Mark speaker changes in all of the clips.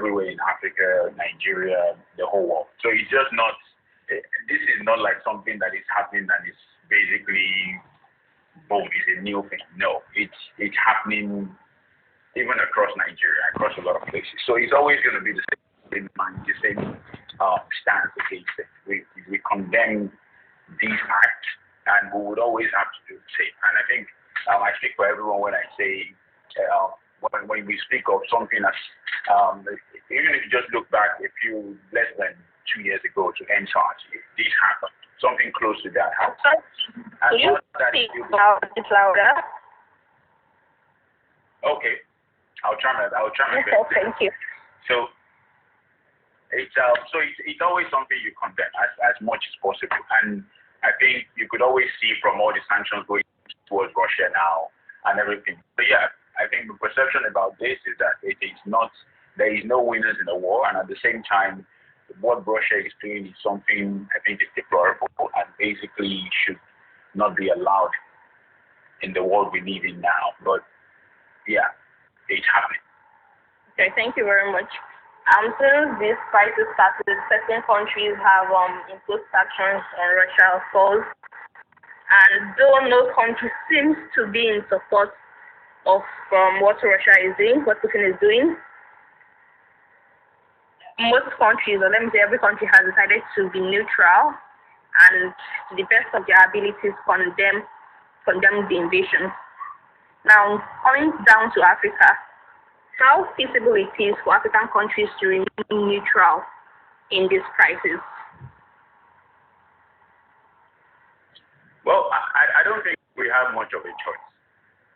Speaker 1: everywhere in Africa, Nigeria, the whole world. So it's just not. This is not like something that is happening and is basically boom, it's a new thing. No, it's happening even across Nigeria, across a lot of places. So it's always going to be the same mind, the same stance against it. We condemn these acts, and we would always have to do the same. And I think I speak for everyone when I say when we speak of something as even if you just look back a few less than 2 years ago to end charge, this happened. Something close to that happened. And
Speaker 2: you speak louder?
Speaker 1: Okay, I'll try my best.
Speaker 2: Thank you.
Speaker 1: So it's always something you condemn as much as possible, and I think you could always see from all the sanctions going towards Russia now and everything. But yeah, I think the perception about this is that there is no winners in the war, and at the same time, what Russia is doing is something I think is deplorable and basically should not be allowed in the world we live in now. But yeah, it's happening.
Speaker 2: Okay, thank you very much. Since this crisis started, certain countries have imposed sanctions on Russia, of course, and though no country seems to be in support of what Russia is doing, what Putin is doing, most countries, or let me say every country, has decided to be neutral and to the best of their abilities condemn the invasion. Now, coming down to Africa, how feasible it is for African countries to remain neutral in this crisis?
Speaker 1: Well, I don't think we have much of a choice.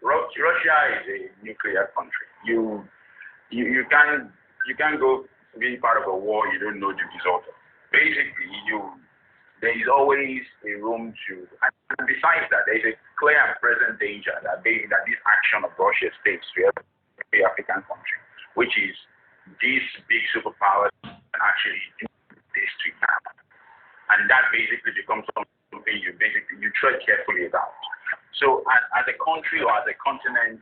Speaker 1: Russia is a nuclear country. You can't go be part of a war you don't know the result of. Basically, there is always a room to, and besides that, there is a clear and present danger that this action of Russia states to every African country, which is these big superpowers can actually do this to you now. And that basically becomes something you tread carefully about. So as a country or as a continent,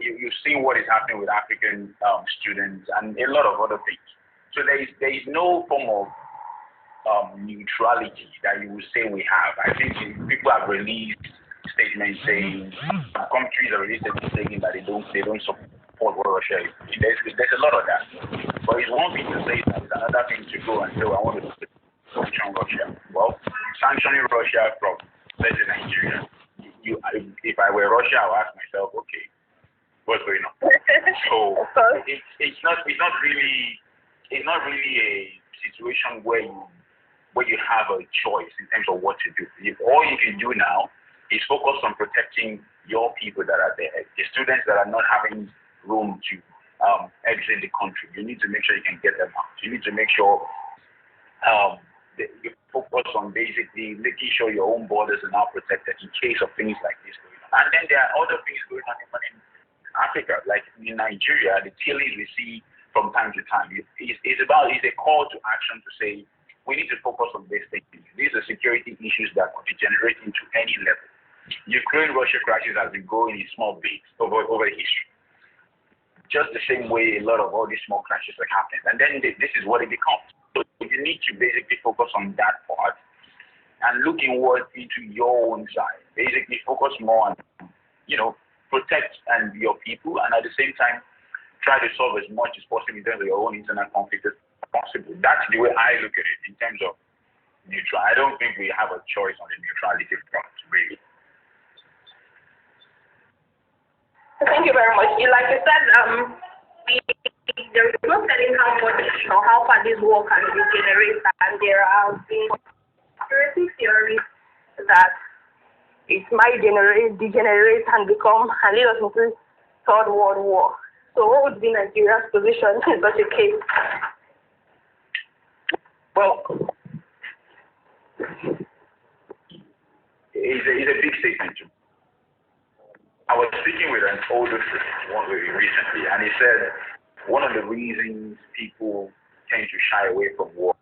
Speaker 1: you've seen what is happening with African students and a lot of other things. So there is no form of neutrality that you would say we have. I think people have released statements saying countries are released saying that they don't support what Russia is. There's a lot of that. But it's one thing to say that, it's another thing to go and say, I want to sanction Russia. Well, sanctioning Russia from, let's say, Nigeria. If I were Russia, I would ask myself, okay, what's going on? So it's not really a situation where you have a choice in terms of what to do. All you can do now is focus on protecting your people that are there, the students that are not having room to exit the country. You need to make sure you can get them out. You need to make sure you focus on basically making sure your own borders are now protected in case of things like this going on. And then there are other things going on even in Africa, like in Nigeria, the killings we see from time to time. It's a call to action to say we need to focus on these things. These are security issues that could degenerate into any level. Ukraine-Russia crisis has been going in small bits over history. Just the same way a lot of all these small crashes are happening. And then this is what it becomes. So you need to basically focus on that part and look inward into your own side. Basically focus more on, protect and your people, and at the same time try to solve as much as possible in terms of your own internal conflict as possible. That's the way I look at it in terms of neutral. I don't think we have a choice on the neutrality front, really.
Speaker 2: Thank you very much. Like you said, there is no telling how much or how far this war can degenerate, and there have been conspiracy theories that it might degenerate and lead us into Third World War. So what would be Nigeria's position in such a case?
Speaker 1: Well, it's a big statement too. I was speaking with an older friend recently, and he said one of the reasons people tend to shy away from war